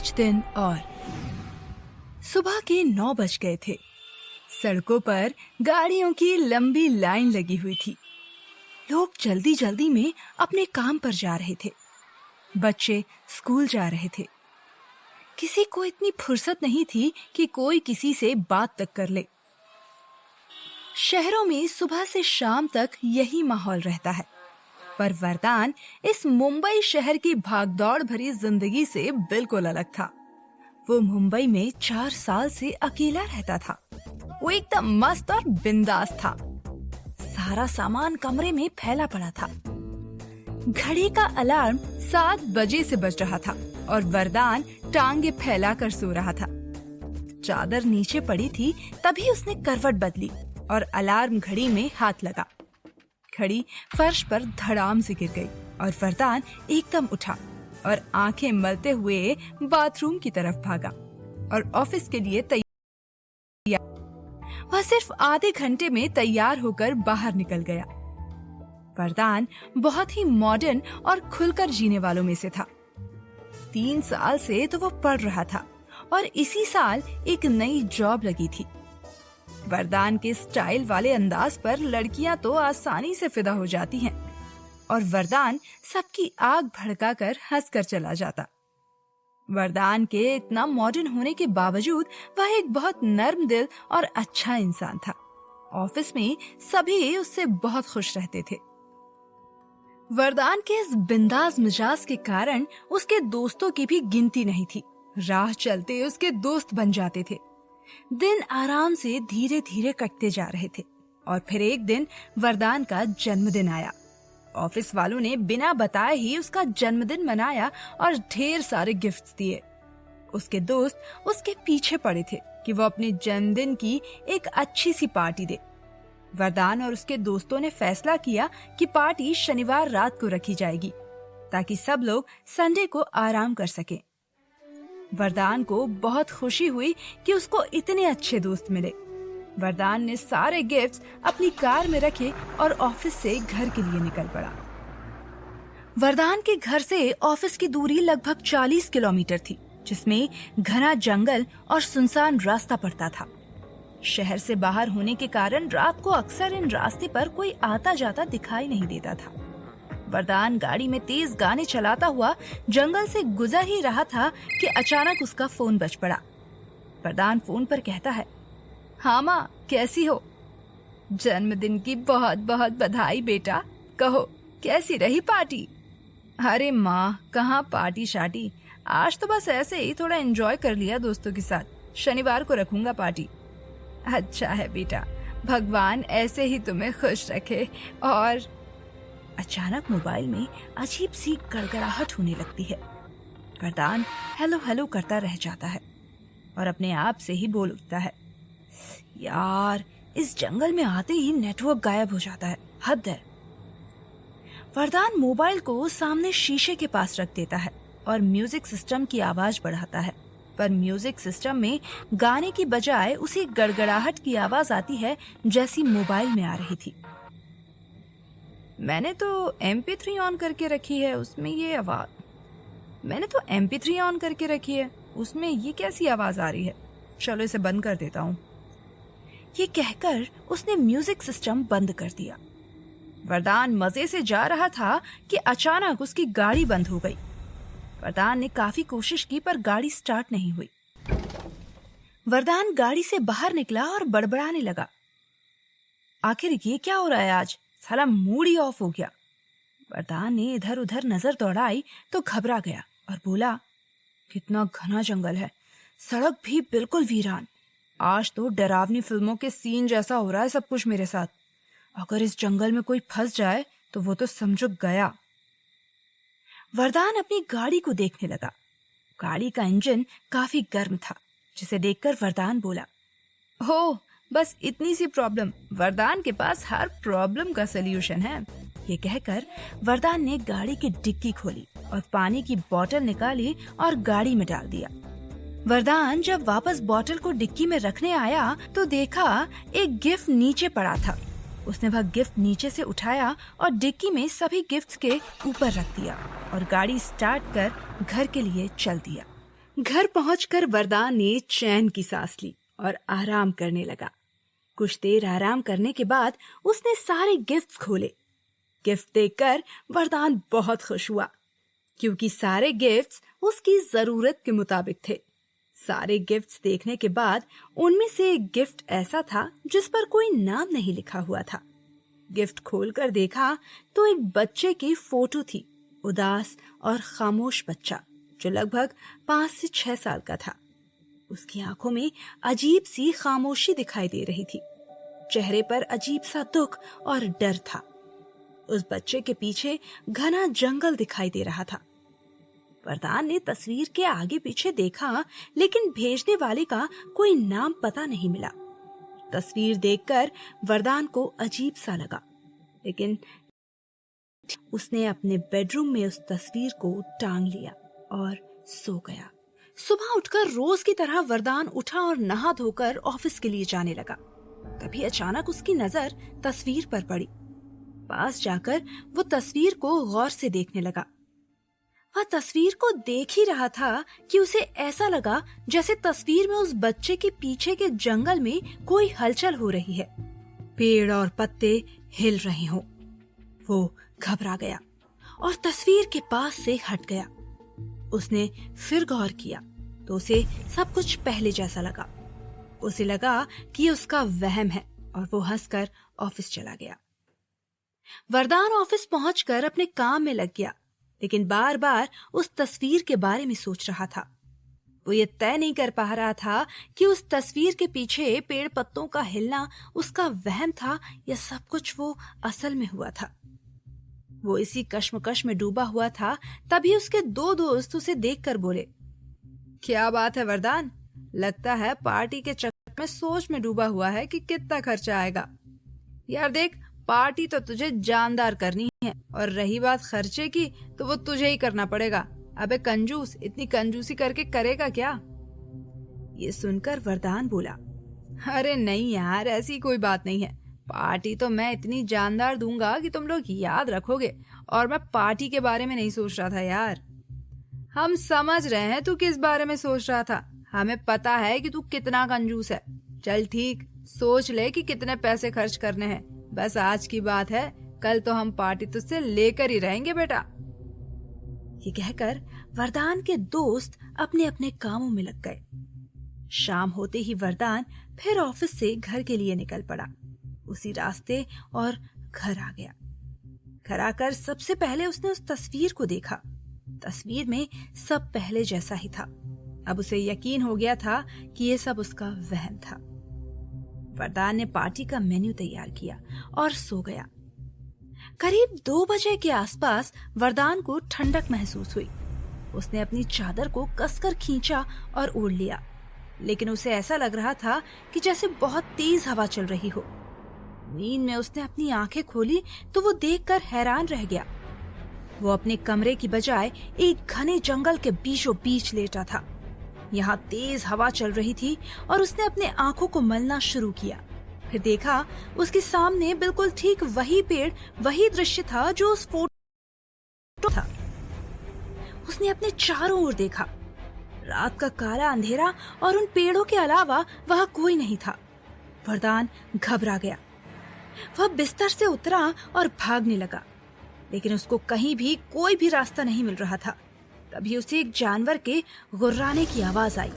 5 दिन और सुबह के 9 बज गए थे। सड़कों पर गाड़ियों की लंबी लाइन लगी हुई थी। लोग जल्दी जल्दी में अपने काम पर जा रहे थे। बच्चे स्कूल जा रहे थे। किसी को इतनी फुर्सत नहीं थी कि कोई किसी से बात तक कर ले। शहरों में सुबह से शाम तक यही माहौल रहता है, पर वरदान इस मुंबई शहर की भागदौड़ भरी जिंदगी से बिल्कुल अलग था। वो मुंबई में 4 साल से अकेला रहता था। वो एकदम मस्त और बिंदास था। सारा सामान कमरे में फैला पड़ा था। घड़ी का अलार्म 7 बजे से बज रहा था और वरदान टांगे फैलाकर सो रहा था। चादर नीचे पड़ी थी, तभी उसने करवट बदली और अलार्म घड़ी में हाथ लगा। घड़ी फर्श पर धड़ाम से गिर गई और वरदान एकदम उठा और आंखें मलते हुए बाथरूम की तरफ भागा और ऑफिस के लिए तैयार। वह सिर्फ आधे घंटे में तैयार होकर बाहर निकल गया। वरदान बहुत ही मॉडर्न और खुलकर जीने वालों में से था। 3 साल से तो वो पढ़ रहा था और इसी साल एक नई जॉब लगी थी। वरदान के स्टाइल वाले अंदाज पर लड़कियां तो आसानी से फिदा हो जाती हैं और वरदान सबकी आग भड़काकर हंसकर चला जाता। वरदान के इतना मॉडर्न होने के बावजूद वह एक बहुत नर्म दिल और अच्छा इंसान था। ऑफिस में सभी उससे बहुत खुश रहते थे। वरदान के इस बिंदास मिजाज के कारण उसके दोस्तों की भी गिनती नहीं थी। राह चलते उसके दोस्त बन जाते थे। दिन आराम से धीरे धीरे कटते जा रहे थे और फिर एक दिन वरदान का जन्मदिन आया। ऑफिस वालों ने बिना बताए ही उसका जन्मदिन मनाया और ढेर सारे गिफ्ट्स दिए। उसके दोस्त उसके पीछे पड़े थे कि वो अपने जन्मदिन की एक अच्छी सी पार्टी दे। वरदान और उसके दोस्तों ने फैसला किया कि पार्टी शनिवार रात को रखी जाएगी ताकि सब लोग संडे को आराम कर सकें। वरदान को बहुत खुशी हुई कि उसको इतने अच्छे दोस्त मिले। वरदान ने सारे गिफ्ट्स अपनी कार में रखे और ऑफिस से घर के लिए निकल पड़ा। वरदान के घर से ऑफिस की दूरी लगभग 40 किलोमीटर थी, जिसमें घना जंगल और सुनसान रास्ता पड़ता था। शहर से बाहर होने के कारण रात को अक्सर इन रास्ते पर कोई आता जाता दिखाई नहीं देता था। वरदान गाड़ी में तेज गाने चलाता हुआ जंगल से गुजर ही रहा था कि अचानक उसका फोन बज पड़ा। वरदान फोन पर कहता है, हाँ माँ, कैसी हो? जन्मदिन की बहुत बहुत बधाई बेटा। कहो, कैसी रही पार्टी? अरे माँ, कहाँ पार्टी शार्टी, आज तो बस ऐसे ही थोड़ा एंजॉय कर लिया दोस्तों के साथ। शनिवार को रखूंगा पार्टी। अच्छा है बेटा, भगवान ऐसे ही तुम्हें खुश रखे। और अचानक मोबाइल में अजीब सी गड़गड़ाहट होने लगती है। वरदान हेलो हेलो करता रह जाता है और अपने आप से ही बोल उठता है, यार, इस जंगल में आते ही नेटवर्क गायब हो जाता है, हद है। वरदान मोबाइल को सामने शीशे के पास रख देता है और म्यूजिक सिस्टम की आवाज बढ़ाता है, पर म्यूजिक सिस्टम में गाने की बजाय उसी गड़गड़ाहट की आवाज आती है जैसी मोबाइल में आ रही थी। मैंने तो MP3 ऑन करके रखी है, उसमें ये आवाज। मैंने तो MP3 ऑन करके रखी है, उसमें ये कैसी आवाज आ रही है? चलो इसे बंद कर देता हूँ। ये कहकर उसने म्यूजिक सिस्टम बंद कर दिया। वरदान मजे से जा रहा था कि अचानक उसकी गाड़ी बंद हो गई। वरदान ने काफी कोशिश की पर गाड़ी स्टार्ट नहीं हुई। वरदान गाड़ी से बाहर निकला और बड़बड़ाने लगा, आखिर ये क्या हो रहा है आज? साला मूड ही ऑफ हो गया। वरदान ने इधर उधर नजर दौड़ाई तो घबरा गया और बोला, कितना घना जंगल है, सड़क भी बिल्कुल वीरान। आज तो डरावनी फिल्मों के सीन जैसा हो रहा है सब कुछ मेरे साथ। अगर इस जंगल में कोई फंस जाए तो वो तो समझो गया। वरदान अपनी गाड़ी को देखने लगा। गाड़ी का इंजन काफी गर्म था, जिसे देखकर वरदान बोला, हो, बस इतनी सी प्रॉब्लम। वरदान के पास हर प्रॉब्लम का सलूशन है। ये कहकर वरदान ने गाड़ी की डिक्की खोली और पानी की बोतल निकाली और गाड़ी में डाल दिया। वरदान जब वापस बोतल को डिक्की में रखने आया तो देखा एक गिफ्ट नीचे पड़ा था। उसने वह गिफ्ट नीचे से उठाया और डिक्की में सभी गिफ्ट्स के ऊपर रख दिया और गाड़ी स्टार्ट कर घर के लिए चल दिया। घर पहुंचकर वरदान ने चैन की सांस ली और आराम करने लगा। कुछ देर आराम करने के बाद उसने सारे गिफ्ट्स खोले। गिफ्ट देखकर वरदान बहुत खुश हुआ, क्योंकि सारे गिफ्ट्स उसकी जरूरत के मुताबिक थे। सारे गिफ्ट्स देखने के बाद उनमें से एक गिफ्ट ऐसा था जिस पर कोई नाम नहीं लिखा हुआ था। गिफ्ट खोलकर देखा तो एक बच्चे की फोटो थी, उदास और खामोश बच्चा जो लगभग 5 से 6 साल का था। उसकी आंखों में अजीब सी खामोशी दिखाई दे रही थी। चेहरे पर अजीब सा दुख और डर था। उस बच्चे के पीछे घना जंगल दिखाई दे रहा था। वरदान ने तस्वीर के आगे पीछे देखा, लेकिन भेजने वाले का कोई नाम पता नहीं मिला। तस्वीर देखकर वरदान को अजीब सा लगा, लेकिन उसने अपने बेडरूम में उस तस्वीर को टांग लिया और सो गया। सुबह उठकर रोज की तरह वरदान उठा और नहा धोकर ऑफिस के लिए जाने लगा। तभी अचानक उसकी नजर तस्वीर पर पड़ी। पास जाकर वो तस्वीर को गौर से देखने लगा। वह तस्वीर को देख ही रहा था कि उसे ऐसा लगा जैसे तस्वीर में उस बच्चे के पीछे के जंगल में कोई हलचल हो रही है। पेड़ और पत्ते हिल रहे हों। वो घबरा गया और तस्वीर के पास से हट गया। उसने फिर गौर किया तो उसे सब कुछ पहले जैसा लगा। उसे लगा कि उसका वहम है और वो हंसकर ऑफिस चला गया। वरदान ऑफिस पहुंचकर अपने काम में लग गया, लेकिन बार बार उस तस्वीर के बारे में सोच रहा था। वो ये तय नहीं कर पा रहा था कि उस तस्वीर के पीछे पेड़ पत्तों का हिलना उसका वहम था या सब कुछ वो असल में हुआ था। वो इसी कश्मकश में डूबा हुआ था। तभी उसके 2 दोस्त उसे देखकर बोले, क्या बात है वरदान, लगता है पार्टी के चक्कर में सोच में डूबा हुआ है कि कितना खर्चा आएगा। यार देख, पार्टी तो तुझे जानदार करनी है और रही बात खर्चे की तो वो तुझे ही करना पड़ेगा। अबे कंजूस, इतनी कंजूसी करके करेगा क्या? ये सुनकर वरदान बोला, अरे नहीं यार, ऐसी कोई बात नहीं है। पार्टी तो मैं इतनी जानदार दूंगा कि तुम लोग याद रखोगे, और मैं पार्टी के बारे में नहीं सोच रहा था यार। हम समझ रहे हैं तू किस बारे में सोच रहा था। हमें पता है कि तू कितना कंजूस है। चल ठीक, सोच ले कि कितने पैसे खर्च करने हैं। बस आज की बात है, कल तो हम पार्टी तुझसे लेकर ही रहेंगे बेटा। ये कहकर वरदान के दोस्त अपने अपने कामों में लग गए। शाम होते ही वरदान फिर ऑफिस से घर के लिए निकल पड़ा। उसी रास्ते और घर आ गया। घर आकर सबसे पहले उसने उस तस्वीर को देखा। तस्वीर में सब पहले जैसा ही था। अब उसे यकीन हो गया था कि ये सब उसका वहम था। वरदान ने पार्टी का मेन्यू तैयार किया और सो गया। करीब 2 बजे के आसपास वरदान को ठंडक महसूस हुई। उसने अपनी चादर को कसकर खींचा और ओढ़ लिया, लेकिन उसे ऐसा लग रहा था कि जैसे बहुत तेज हवा चल रही हो। नींद में उसने अपनी आंखें खोली तो वो देखकर हैरान रह गया। वो अपने कमरे की बजाय एक घने जंगल के बीचों बीच लेटा था। यहाँ तेज हवा चल रही थी और उसने अपने आंखों को मलना शुरू किया। फिर देखा उसके सामने बिल्कुल ठीक वही पेड़, वही दृश्य था जो उस फोटो था। उसने अपने चारों ओर देखा। रात का काला अंधेरा और उन पेड़ों के अलावा वहां कोई नहीं था। वरदान घबरा गया। वह बिस्तर से उतरा और भागने लगा, लेकिन उसको कहीं भी कोई भी रास्ता नहीं मिल रहा था। तभी उसे एक जानवर के गुर्राने की आवाज आई।